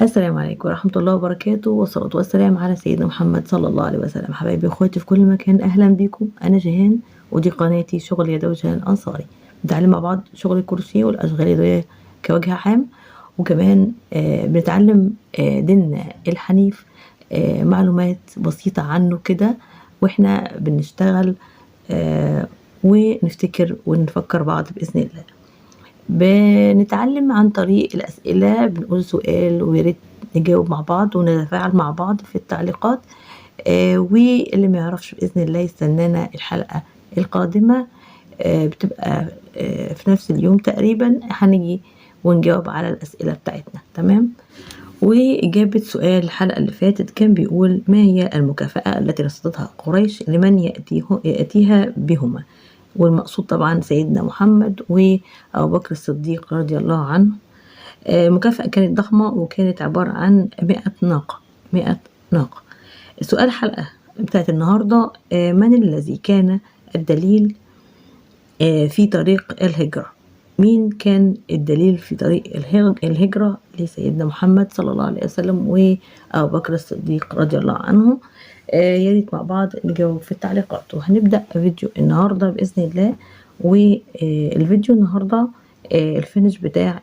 السلام عليكم ورحمة الله وبركاته، والصلاة والسلام على سيدنا محمد صلى الله عليه وسلم. حبايبي واخواتي في كل مكان، أهلا بيكم. أنا جيهان ودي قناتي شغل يدوي جيهان أنصاري. بنتعلم مع بعض شغل الكروشيه والأشغال اليدوية كوجه عام، وكمان بنتعلم ديننا الحنيف، معلومات بسيطة عنه كده واحنا بنشتغل، ونفتكر ونفكر بعض بإذن الله. بنتعلم عن طريق الأسئلة، بنقول سؤال وياريت نجاوب مع بعض ونتفاعل مع بعض في التعليقات. واللي ما يعرفش بإذن الله يستنانا الحلقة القادمة، بتبقى في نفس اليوم تقريبا هنيجي ونجاوب على الأسئلة بتاعتنا. تمام. وإجابة سؤال الحلقة اللي فاتت كان بيقول: ما هي المكافأة التي رصدتها قريش لمن يأتيها بهما؟ والمقصود طبعا سيدنا محمد وأبو بكر الصديق رضي الله عنه. مكافأة كانت ضخمة وكانت عبارة عن 100 ناقة. سؤال الحلقة بتاعت النهاردة: من الذي كان الدليل في طريق الهجرة؟ مين كان الدليل في طريق الهجرة لسيدنا محمد صلى الله عليه وسلم وأبو بكر الصديق رضي الله عنه؟ يا ريت مع بعض نجاوب في التعليقات. وهنبدأ فيديو النهاردة بإذن الله. والفيديو النهاردة الفينش بتاع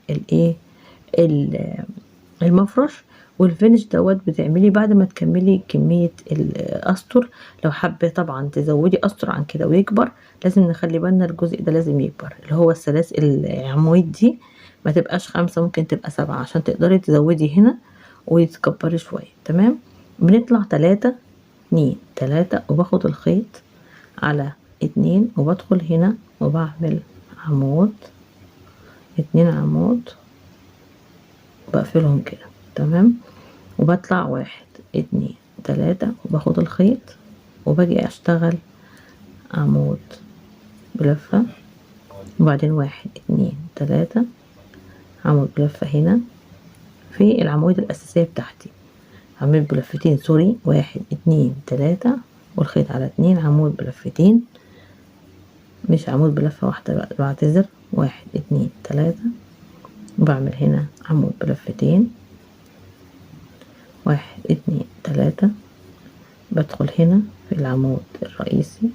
المفرش. والفينش دوت بتعملي بعد ما تكملي كمية الأسطر. لو حابة طبعا تزودي أسطر عن كده ويكبر، لازم نخلي بالنا الجزء ده لازم يكبر، اللي هو السلاسل العمود دي ما تبقاش 5، ممكن تبقى 7 عشان تقدري تزودي هنا وتكبري شوية. تمام. بنطلع 3 وباخد الخيط على 2 وبدخل هنا وبعمل عمود، 2 عمود بقفلهم كده. تمام. وبطلع 1 2 3 وباخد الخيط وباجي اشتغل عمود بلفة، وبعدين 1 2 3 عمود بلفة هنا في العمود الأساسية بتاعتي. عمود بلفتين، سوري، 1 2 3 والخيط على 2 عمود بلفتين، مش عمود بلفة واحدة، بعتذر. 1 2 3 وبعمل هنا عمود بلفتين، 1 2 3 بدخل هنا في العمود الرئيسي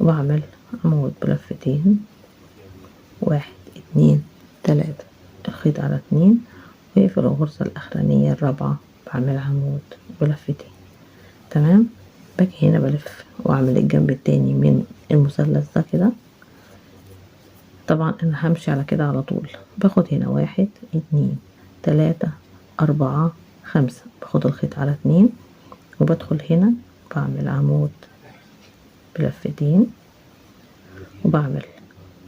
وبعمل عمود بلفتين، 1 2 3 الخيط على 2، وفي الغرزة الأخرانية الرابعة بعمل عمود بلفتين. تمام. باجي هنا بلف واعمل الجنب التاني من المثلث ده كده. طبعا انا همشي على كده على طول. باخد هنا 1 2 3 4 5 باخد الخيط على 2 وبدخل هنا بعمل عمود بلفتين وبعمل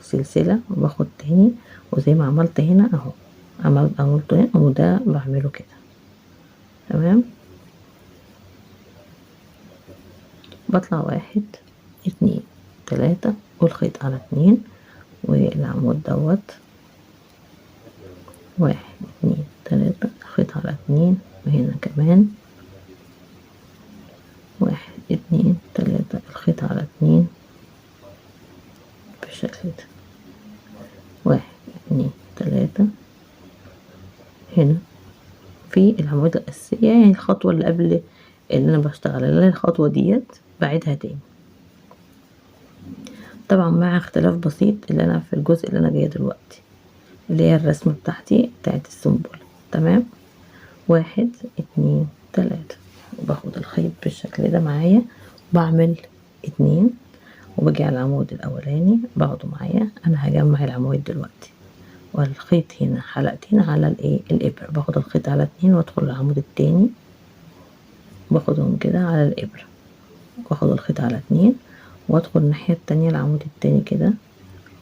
سلسلة وباخد تاني، وزي ما عملت هنا اهو عملت هنا وده بعمله كده. تمام. بطلع 1 2 3 والخيط على 2 والعمود دوت 1 2 3 الخيط على 2 وهنا كمان 1 2 3 الخيط على 2 بالشكل ده. 1 2 3 هنا في العمود الأساسية، يعني الخطوة اللي قبل اللي أنا بشتغل عليها، الخطوة ديت بعيدها تاني. طبعا مع اختلاف بسيط اللي أنا في الجزء اللي أنا جايه دلوقتي، اللي هي الرسمة بتاعت السنبل. تمام. 1 2 3 وباخد الخيط بالشكل ده معايا، بعمل 2 وباجي على العمود الأولاني باخده معايا. أنا هجمع العمود دلوقتي والخيط هنا حلقتين على الإبرة. باخد الخيط على 2 وادخل العمود التاني باخدهم كده على الإبرة، واخد الخيط على 2 وادخل الناحية التانية العمود التاني كده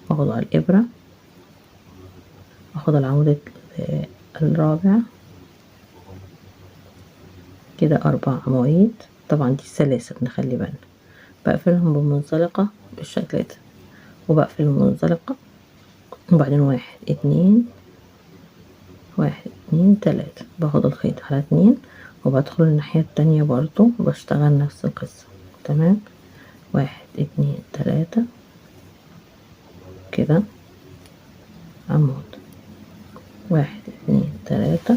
واخده على الإبرة، واخد العمود الرابع كده 4 عواميد. طبعا دي السلاسل نخلي بالنا، بقفلهم بمنزلقة بالشكل ده وبقفل المنزلقة، وبعدين 1 2 1 2 3 باخد الخيط على 2 وبدخل الناحية التانية برضو وبشتغل نفس القصة. تمام. 1 2 3 كده عمود 1 2 3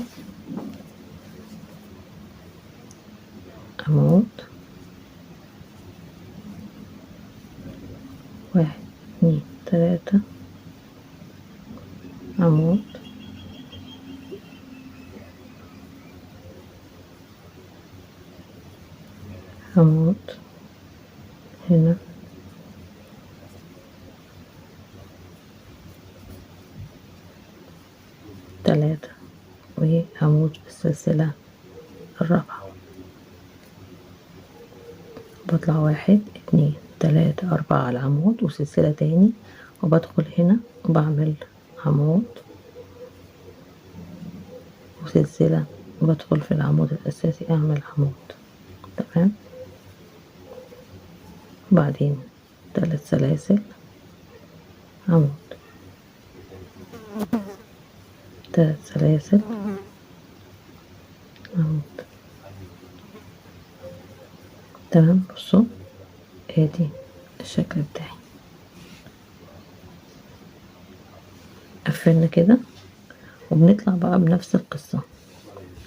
عمود، 1 2 3 عمود، عمود هنا، تلاتة، وعمود في السلسلة الرابعة. بطلع 1 2 3 4 على العمود وسلسلة تاني، وبدخل هنا وبعمل عمود وسلسلة، وبدخل في العمود الأساسي أعمل عمود. تمام. وبعدين 3 سلاسل، عمود، 3 سلاسل، عمود. تمام. بصوا ادي الشكل بتاعي. قفلنا كده وبنطلع بقى بنفس القصة،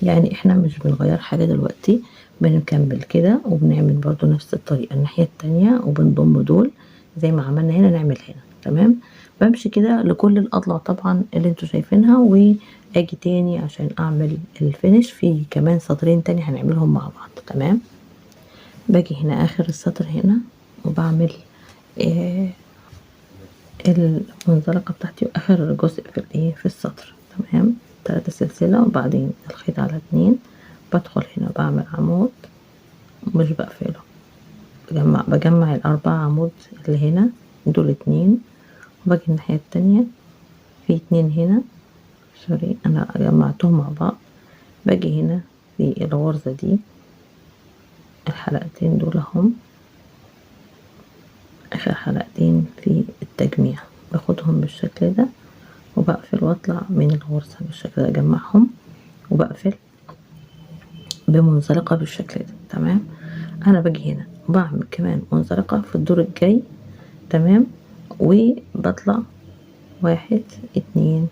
يعني احنا مش بنغير حاجة دلوقتي، بنكمل كده وبنعمل برضو نفس الطريقة الناحية التانية، وبنضم دول زي ما عملنا هنا نعمل هنا. تمام. بمشي كده لكل الأضلاع طبعا اللي انتوا شايفينها، واجي تاني عشان اعمل الفينش في كمان سطرين تاني هنعملهم مع بعض. تمام. باجي هنا اخر السطر هنا وبعمل المنزلقة بتاعتي واخر جزء في الايه في السطر. تمام. 3 سلسلة وبعدين الخيط على 2، بدخل هنا بعمل عمود مش بقفله، بجمع ال4 عمود اللي هنا دول 2، وباجي الناحية التانية في 2 هنا، سوري انا جمعتهم مع بعض. باجي هنا في الغرزة دي الحلقتين دول هم اخر حلقتين في التجميع، باخدهم بالشكل ده وبقفل واطلع من الغرزة بالشكل ده، اجمعهم وبقفل بمنزلقة بالشكل ده. تمام. انا باجي هنا وبعمل كمان منزلقة في الدور الجاي. تمام. وبطلع 1 2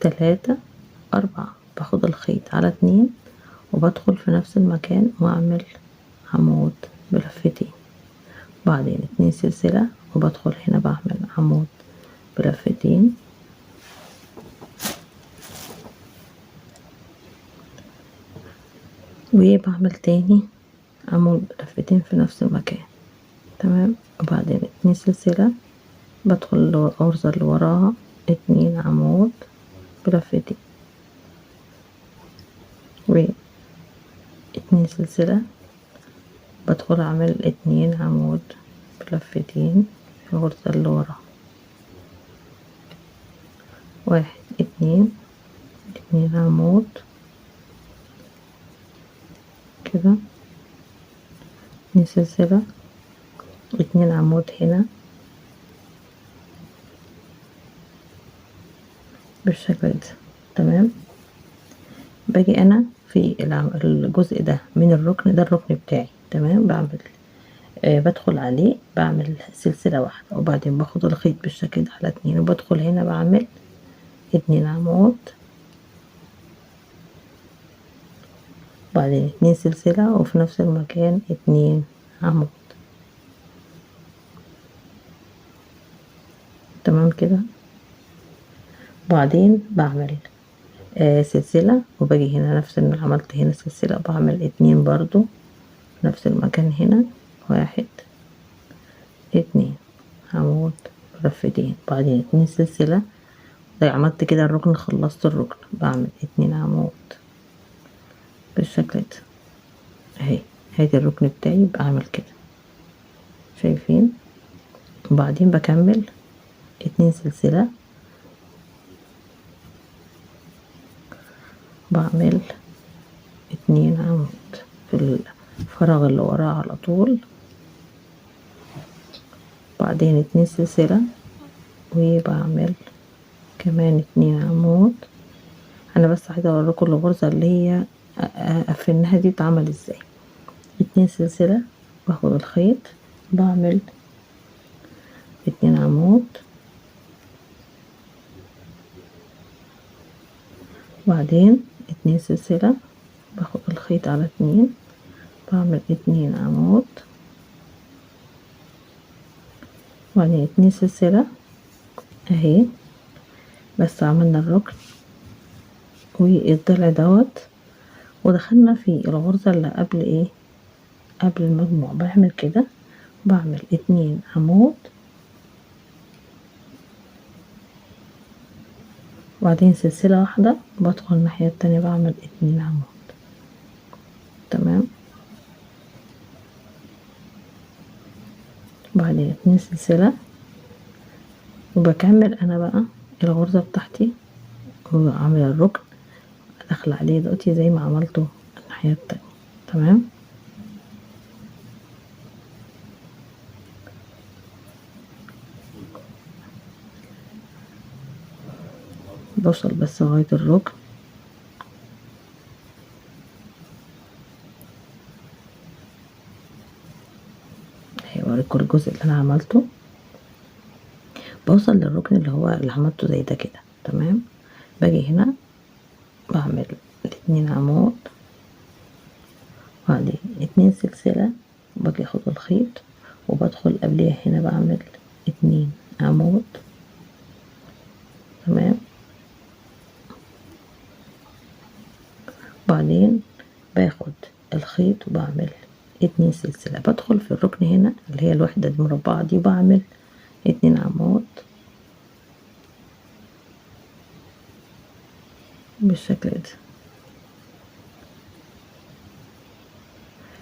3 4، باخد الخيط على 2 وبدخل في نفس المكان واعمل عمود بلفتين، بعدين 2 سلسلة وبدخل هنا بعمل عمود بلفتين، وبعمل تاني عمود بلفتين في نفس المكان. تمام. وبعدين 2 سلسلة، بدخل الغرزة اللي وراها 2 عمود بلفتين، و2 سلسلة، بدخل اعمل 2 عمود بلفتين في الغرزة اللي وراها، 1 2 2 عمود كده، 2 سلسلة، 2 عمود هنا بالشكل ده. تمام. باجي انا في الجزء ده من الركن ده الركن بتاعي. تمام. بعمل بدخل عليه بعمل سلسلة واحدة، وبعدين باخد الخيط بالشكل ده على 2 وبدخل هنا بعمل 2 عمود، بعدين 2 سلسلة وفي نفس المكان 2 عمود. تمام كده. بعدين بعمل سلسلة وباجي هنا نفس اللي عملت هنا سلسلة، بعمل 2 برضو نفس المكان هنا، 1 2 عمود لفتين، بعدين 2 سلسلة. زي عملت كده الركن، خلصت الركن بعمل 2 عمود بالشكل ده اهي. هادي الركن بتاعي بعمل كده، شايفين؟ وبعدين بكمل 2 سلسلة، بعمل 2 عمود في الفراغ اللي وراه على طول، بعدين 2 سلسلة وبعمل كمان 2 عمود. انا بس عايزه اوريكم الغرزه اللي هي قفلناها دي بتتعمل ازاي. 2 سلسله، باخد الخيط بعمل 2 عمود، وبعدين 2 سلسلة، باخد الخيط على 2، بعمل 2 عمود، وبعدين 2 سلسلة اهي. بس عملنا الركن والضلع دوت، ودخلنا في الغرزة اللي قبل ايه، قبل المجموع. بعمل كده، بعمل 2 عمود، وبعدين سلسلة واحدة، بدخل الناحية التانية بعمل 2 عمود. تمام. بعدين 2 سلسلة، وبكمل انا بقى الغرزة بتاعتي وعاملة الركن، ادخل عليه دلوقتي زي ما عملته الناحية التانية. تمام. بوصل بس لغاية الركن. هوريكم الجزء اللي انا عملته. بوصل للركن اللي عملته زي ده كده. تمام. باجي هنا بعمل 2 عمود، وبعدين 2 سلسلة، وباجي اخد الخيط وبدخل قبليها هنا بعمل 2 عمود. تمام. بعدين باخد الخيط وبعمل 2 سلسلة، بدخل في الركن هنا اللي هي الوحدة المربعة دي، بعمل 2 عمود بالشكل ده.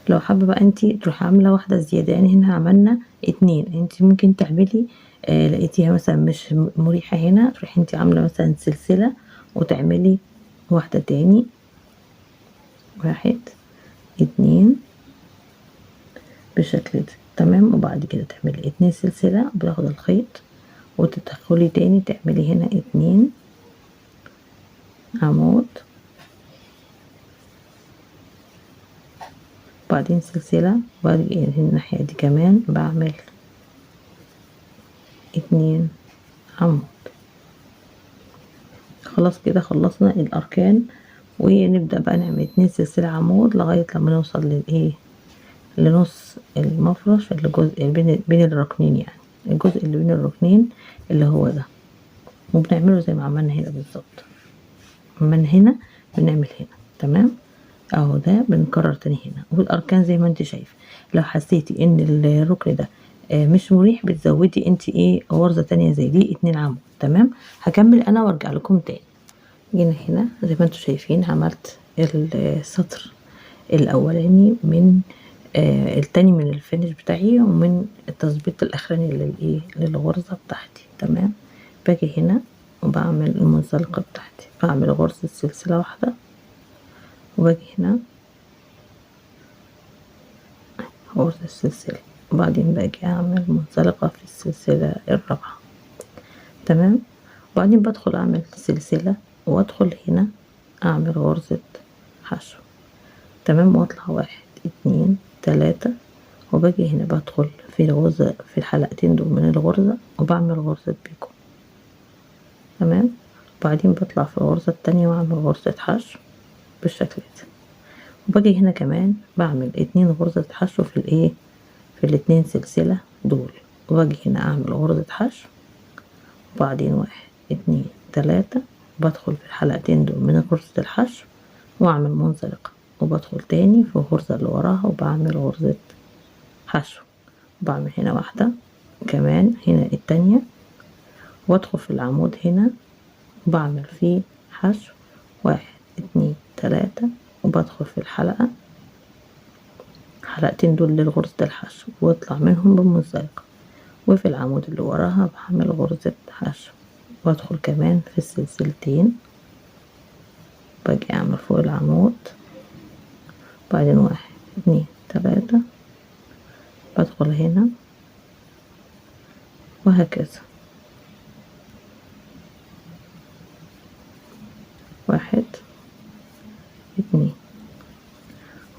لو حابة بقى انتي تروحي عاملة واحدة زيادة، يعني هنا عملنا 2، انتي ممكن تعملي لقيتيها مثلا مش مريحة هنا، تروحي انتي عاملة مثلا سلسلة وتعملي واحدة تاني، 1 2 بالشكل ده. تمام. وبعد كده تعملي 2 سلسلة، بتاخد الخيط وتدخلي تاني تعملي هنا 2 عمود، بعدين سلسلة، وباجي الناحية دي كمان بعمل 2 عمود. خلاص كده خلصنا الأركان، ونبدأ بقى نعمل 2 سلسلة عمود لغاية لما نوصل للإيه، لنص المفرش، الجزء اللي بين الركنين، يعني الجزء اللي بين الركنين اللي هو ده. وبنعمله زي ما عملنا هنا بالظبط، من هنا بنعمل هنا. تمام. اهو ده بنكرر تاني هنا. والاركان زي ما انت شايفه، لو حسيتي ان الركن ده مش مريح، بتزودي انت ايه غرزه تانية زي دي 2 عمود. تمام. هكمل انا وارجع لكم تاني. جينا هنا زي ما انتم شايفين، عملت السطر الاولاني من التاني من الفينش بتاعي، ومن التظبيط الاخراني للايه للغرزه بتاعتي. تمام. باجي هنا وبعمل المنزلقه بتاعتي، بعمل غرزه سلسله واحده، وباجي هنا غرزة السلسلة، وبعدين باجي اعمل منزلقة في السلسلة الرابعة. تمام. وبعدين بدخل اعمل سلسلة، وادخل هنا اعمل غرزة حشو. تمام. واطلع 1 2 3، وباجي هنا بدخل في الغرزة في الحلقتين دول من الغرزة، وبعمل غرزة بيكو. تمام. وبعدين بطلع في الغرزة التانية واعمل غرزة حشو بالشكل ده. وباجي هنا كمان بعمل 2 غرزة حشو في الايه، في ال2 سلسلة دول، وباجي هنا اعمل غرزة حشو، وبعدين 1 2 3، بدخل في الحلقتين دول من غرزة الحشو واعمل منزلقة، وبدخل تاني في الغرزة اللي وراها وبعمل غرزة حشو، وبعمل هنا واحدة كمان هنا التانية، وادخل في العمود هنا وبعمل فيه حشو 1 2 3، وبدخل في حلقتين دول للغرزة الحشو واطلع منهم بمنزلقة، وفي العمود اللي وراها بعمل غرزة حشو، وادخل كمان في السلسلتين، باجي اعمل فوق العمود، بعدين 1 2 3، بدخل هنا وهكذا 1 2،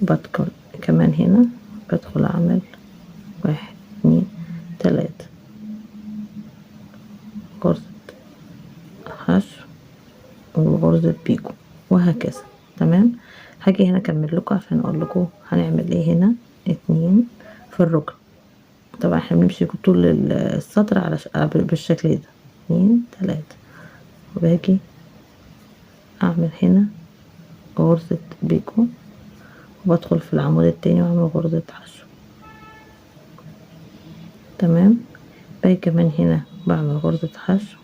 وبدخل كمان هنا بدخل اعمل 1 2 3 غرزة حشو وغرزة بيكو. وهكذا. تمام. هاجي هنا اكمل لكم عشان اقول لكم هنعمل ايه. هنا 2 في الركن. طبعا احنا بنمشي طول السطر على بالشكل ده 2 3، وباجي اعمل هنا غرزة بيكو، وبدخل في العمود التاني واعمل غرزة حشو. تمام. باجي كمان هنا بعمل غرزة حشو،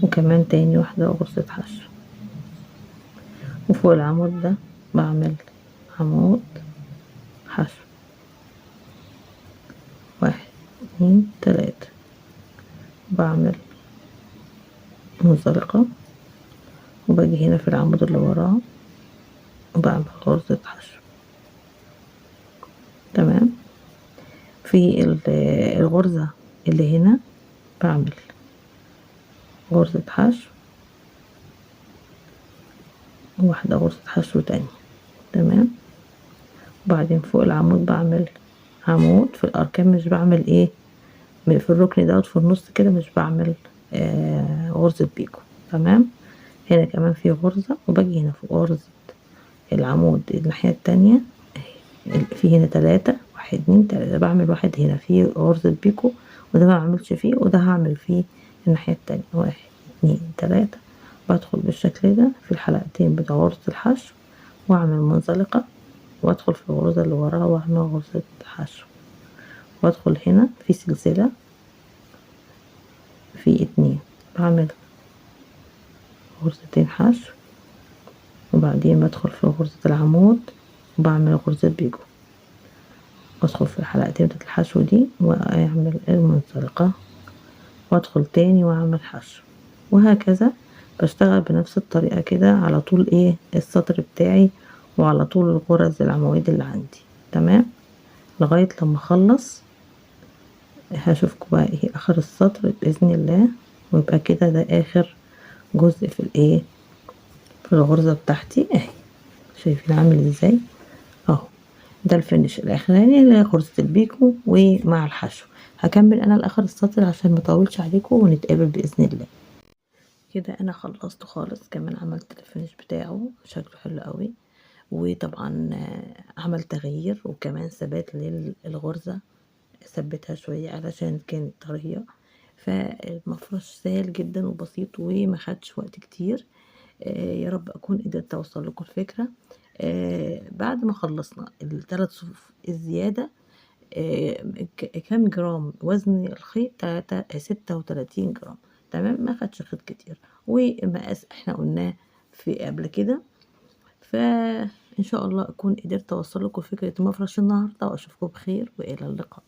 وكمان تاني واحدة غرزة حشو، وفوق العمود ده بعمل عمود حشو 1 2 3، بعمل منزلقة، وباجي هنا في العمود اللي وراه وبعمل غرزة حشو. تمام. في الغرزة اللي هنا بعمل غرزة حشو، وواحدة غرزة حشو تانية. تمام. وبعدين فوق العمود بعمل عمود في الأركان، مش بعمل ايه في الركن دوت في النص كده، مش بعمل غرزة بيكو. تمام. هنا كمان في غرزة، وباجي هنا في غرزة العمود الناحية التانية اهي، في هنا 3 1 2 3، بعمل واحد هنا في غرزة بيكو، وده ما بعملش فيه، وده هعمل فيه الناحية التانية 1 2 3. بدخل بالشكل ده في الحلقتين بتاع غرزة الحشو، واعمل منزلقة، وادخل في الغرزة اللي وراها واعمل غرزة حشو، وادخل هنا في سلسلة في 2، بعمل غرزتين حشو، وبعدين بدخل في غرزة العمود وبعمل غرزة بيجو، وادخل في الحلقتين بتاعت الحشو دي واعمل المنزلقة، وادخل تاني واعمل حشو، وهكذا. بشتغل بنفس الطريقة كده على طول ايه السطر بتاعي، وعلى طول الغرز العواميد اللي عندي. تمام. لغاية لما اخلص هشوفكم بقى ايه اخر السطر باذن الله، ويبقى كده ده اخر جزء في الايه في الغرزة بتاعتي اهي. شايفين عامل ازاي اهو. ده الفينش الاخراني اللي هي غرزة البيكو ومع الحشو. هكمل انا لاخر السطر عشان مطولش عليكم، ونتقابل باذن الله. كده انا خلصت خالص، كمان عملت الفينش بتاعه شكله حلو قوي، وطبعا عمل تغيير وكمان ثبات للغرزة، ثبتها شوية علشان كانت طرية. فالمفرش سهل جدا وبسيط وما خدش وقت كتير. يا رب اكون قدرت اوصل لكم الفكرة. بعد ما خلصنا ال3 صفوف الزيادة، كام جرام وزن الخيط 36 جرام. تمام. ما خدش خيط كتير، ومقاس احنا قلناه في قبل كده. فان شاء الله اكون قدرت اوصل لكم فكرة مفرش النهارده، واشوفكم بخير والى اللقاء.